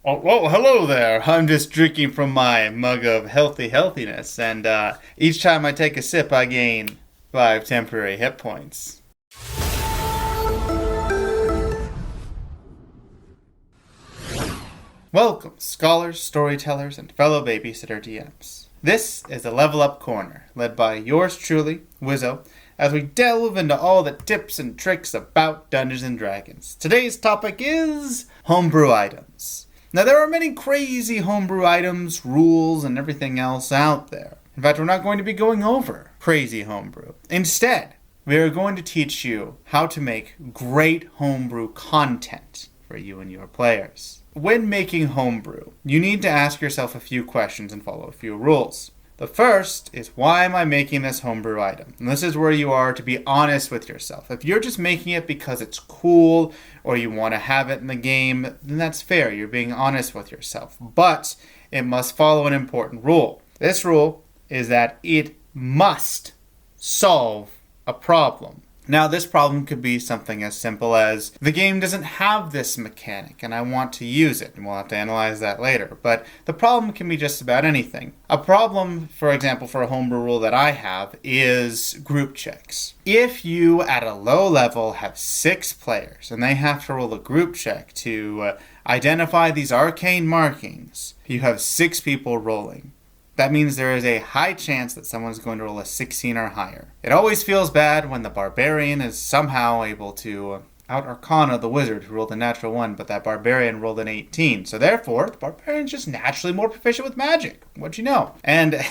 Oh, well, hello there. I'm just drinking from my mug of healthy healthiness, and each time I take a sip, I gain 5 temporary hit points. Welcome, scholars, storytellers, and fellow babysitter DMs. This is the Level Up Corner, led by yours truly, Wizo, as we delve into all the tips and tricks about Dungeons and Dragons. Today's topic is homebrew items. Now, there are many crazy homebrew items, rules, and everything else out there. In fact, we're not going to be going over crazy homebrew. Instead, we are going to teach you how to make great homebrew content for you and your players. When making homebrew, you need to ask yourself a few questions and follow a few rules. The first is, why am I making this homebrew item? And this is where you are to be honest with yourself. If you're just making it because it's cool or you want to have it in the game, then that's fair. You're being honest with yourself. But it must follow an important rule. This rule is that it must solve a problem. Now, this problem could be something as simple as, the game doesn't have this mechanic and I want to use it, and we'll have to analyze that later. But the problem can be just about anything. A problem, for example, for a homebrew rule that I have is group checks. If you, at a low level, have 6 players and they have to roll a group check to identify these arcane markings, you have 6 people rolling. That means there is a high chance that someone's going to roll a 16 or higher. It always feels bad when the barbarian is somehow able to out-arcana the wizard who rolled a natural 1, but that barbarian rolled an 18. So therefore, the barbarian's just naturally more proficient with magic. What'd you know? And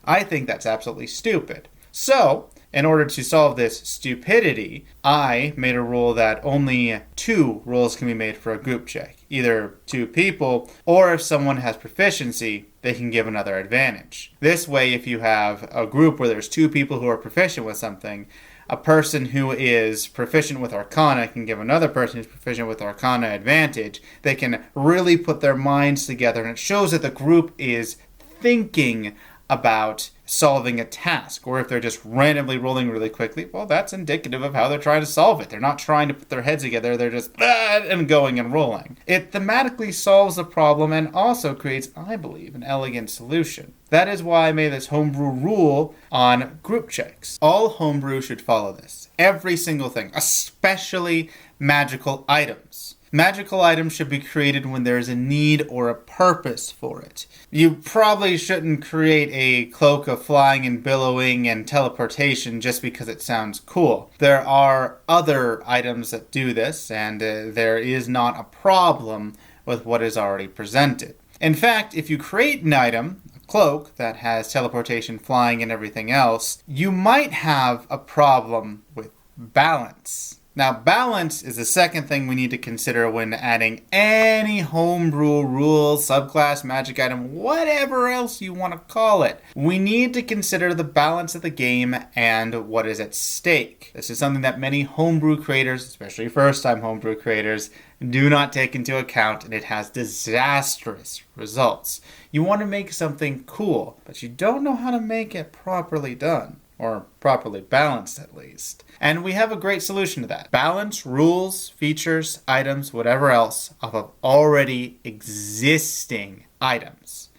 I think that's absolutely stupid. So, in order to solve this stupidity, I made a rule that only 2 rolls can be made for a group check. Either 2 people, or if someone has proficiency, they can give another advantage. This way, if you have a group where there's 2 people who are proficient with something, a person who is proficient with Arcana can give another person who's proficient with Arcana advantage. They can really put their minds together, and it shows that the group is thinking about solving a task. Or if they're just randomly rolling really quickly, well, that's indicative of how they're trying to solve it. They're not trying to put their heads together, they're just and going and rolling. It thematically solves the problem and also creates, I believe, an elegant solution. That is why I made this homebrew rule on group checks. All homebrew should follow this. Every single thing, especially magical items. Magical items should be created when there is a need or a purpose for it. You probably shouldn't create a cloak of flying and billowing and teleportation just because it sounds cool. There are other items that do this, and there is not a problem with what is already presented. In fact, if you create an item, a cloak, that has teleportation, flying, and everything else, you might have a problem with balance. Now, balance is the second thing we need to consider when adding any homebrew rule, subclass, magic item, whatever else you want to call it. We need to consider the balance of the game and what is at stake. This is something that many homebrew creators, especially first-time homebrew creators, do not take into account, and it has disastrous results. You want to make something cool, but you don't know how to make it properly done. Or properly balanced, at least. And we have a great solution to that. Balance rules, features, items, whatever else, off of already existing items.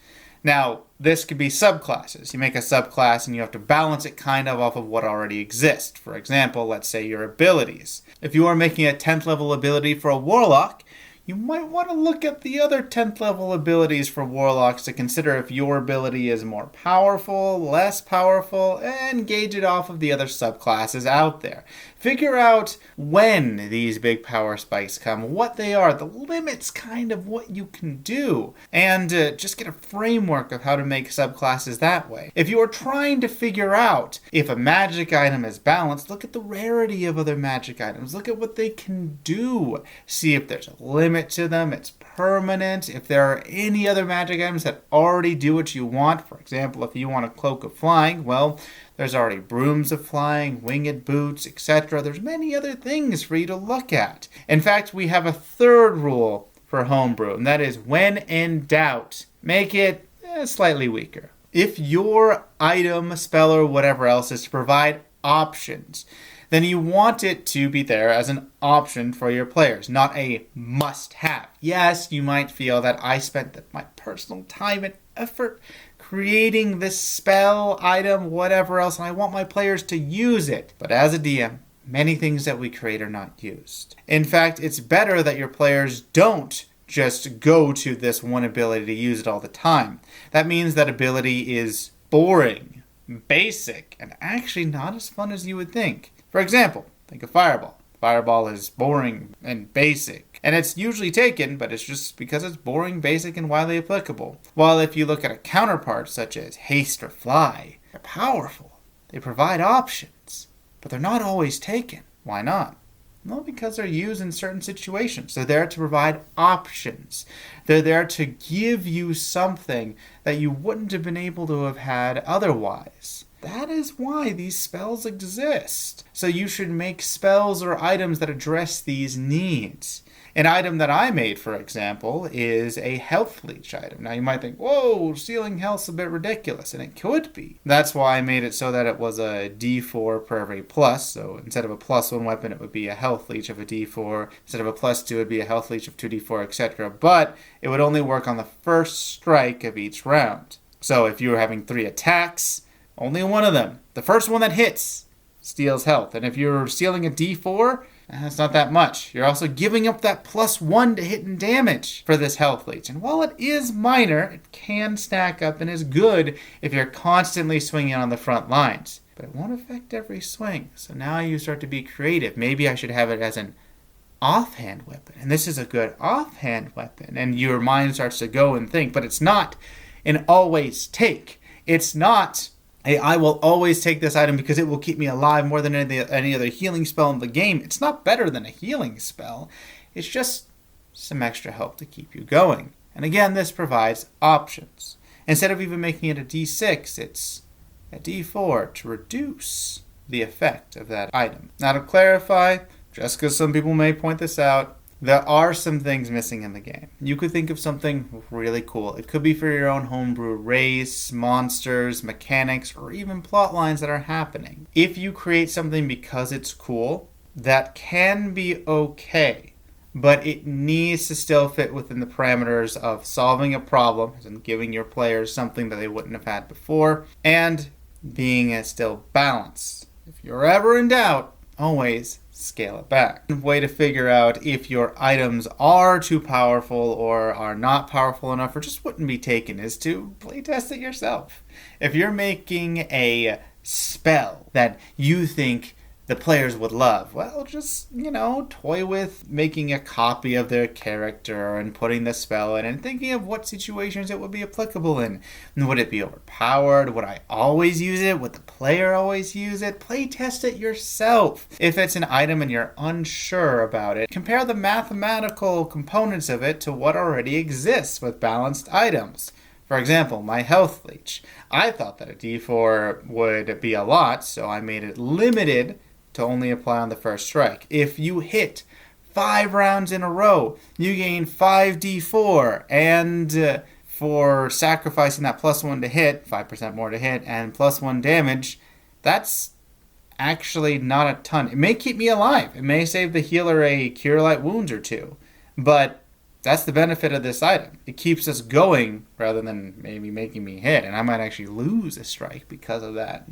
Now, this could be subclasses. You make a subclass and you have to balance it kind of off of what already exists. For example, let's say your abilities. If you are making a 10th level ability for a warlock, you might want to look at the other 10th level abilities for warlocks to consider if your ability is more powerful, less powerful, and gauge it off of the other subclasses out there. Figure out when these big power spikes come, what they are, the limits kind of what you can do, and just get a framework of how to make subclasses that way. If you are trying to figure out if a magic item is balanced, look at the rarity of other magic items. Look at what they can do. See if there's a limit to them, it's permanent. If there are any other magic items that already do what you want, for example, if you want a cloak of flying, well, there's already brooms of flying, winged boots, etc. There's many other things for you to look at. In fact, we have a third rule for homebrew, and that is, when in doubt, make it slightly weaker. If your item, spell, or whatever else is to provide options, then you want it to be there as an option for your players, not a must-have. Yes, you might feel that I spent my personal time and effort creating this spell, item, whatever else, and I want my players to use it. But as a DM, many things that we create are not used. In fact, it's better that your players don't just go to this one ability to use it all the time. That means that ability is boring, basic, and actually not as fun as you would think. For example, think of Fireball. Fireball is boring and basic, and it's usually taken, but it's just because it's boring, basic, and widely applicable. While if you look at a counterpart such as Haste or Fly, they're powerful. They provide options, but they're not always taken. Why not? Well, because they're used in certain situations. They're there to provide options. They're there to give you something that you wouldn't have been able to have had otherwise. That is why these spells exist. So you should make spells or items that address these needs. An item that I made, for example, is a health leech item. Now you might think, whoa, stealing health's a bit ridiculous, and it could be. That's why I made it so that it was a D4 per every plus. So instead of a +1 weapon, it would be a health leech of a D4. Instead of a +2, it would be a health leech of 2D4, etc. But it would only work on the first strike of each round. So if you were having 3 attacks, only one of them, the first one that hits, steals health. And if you're stealing a D4, that's not that much. You're also giving up that +1 to hit and damage for this health leech. And while it is minor, it can stack up and is good if you're constantly swinging on the front lines. But it won't affect every swing. So now you start to be creative. Maybe I should have it as an offhand weapon. And this is a good offhand weapon. And your mind starts to go and think. But it's not an always take. It's not hey, I will always take this item because it will keep me alive more than any other healing spell in the game. It's not better than a healing spell. It's just some extra help to keep you going. And again, this provides options. Instead of even making it a D6, it's a D4 to reduce the effect of that item. Now to clarify, just because some people may point this out, there are some things missing in the game. You could think of something really cool. It could be for your own homebrew race, monsters, mechanics, or even plot lines that are happening. If you create something because it's cool, that can be okay. But it needs to still fit within the parameters of solving a problem and giving your players something that they wouldn't have had before, and being still balanced. If you're ever in doubt, always scale it back. One way to figure out if your items are too powerful or are not powerful enough or just wouldn't be taken is to playtest it yourself. If you're making a spell that you think the players would love, well, just, toy with making a copy of their character and putting the spell in and thinking of what situations it would be applicable in. Would it be overpowered? Would I always use it? Would the player always use it? Play test it yourself. If it's an item and you're unsure about it, compare the mathematical components of it to what already exists with balanced items. For example, my health leech. I thought that a D4 would be a lot, so I made it limited to only apply on the first strike. If you hit 5 rounds in a row, you gain 5d4, and for sacrificing that +1 to hit, 5% more to hit, and +1 damage, that's actually not a ton. It may keep me alive. It may save the healer a Cure Light Wounds or 2, but that's the benefit of this item. It keeps us going rather than maybe making me hit, and I might actually lose a strike because of that.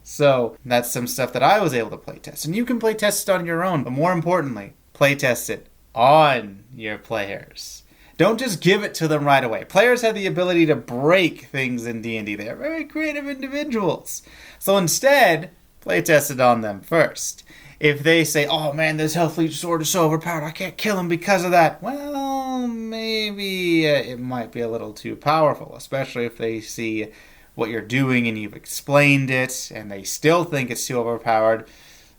So that's some stuff that I was able to playtest. And you can playtest it on your own, but more importantly, playtest it on your players. Don't just give it to them right away. Players have the ability to break things in D&D. They're very creative individuals. So instead, playtest it on them first. If they say, oh man, this health leech sword is so overpowered, I can't kill him because of that. Well, maybe it might be a little too powerful, especially if they see what you're doing and you've explained it and they still think it's too overpowered.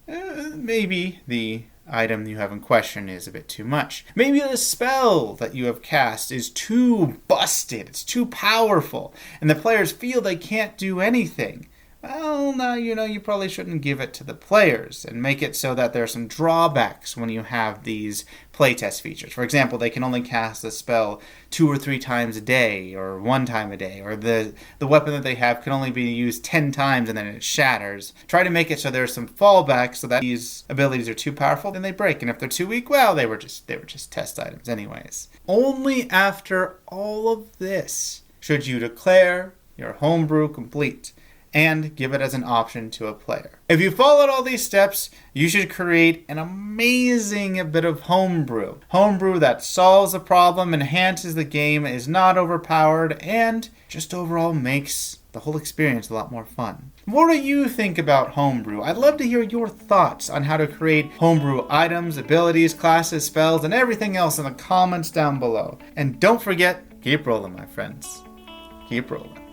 Maybe the item you have in question is a bit too much. Maybe the spell that you have cast is too busted, it's too powerful, and the players feel they can't do anything. well, now you know you probably shouldn't give it to the players and make it so that there are some drawbacks when you have these playtest features. For example, they can only cast a spell 2 or 3 times a day or 1 time a day, or the weapon that they have can only be used 10 times and then it shatters. Try to make it so there's some fallbacks so that these abilities are too powerful, then they break, and if they're too weak, well, they were just test items anyways. Only after all of this should you declare your homebrew complete and give it as an option to a player. If you followed all these steps, you should create an amazing bit of homebrew. Homebrew that solves a problem, enhances the game, is not overpowered, and just overall makes the whole experience a lot more fun. What do you think about homebrew? I'd love to hear your thoughts on how to create homebrew items, abilities, classes, spells, and everything else in the comments down below. And don't forget, keep rolling, my friends. Keep rolling.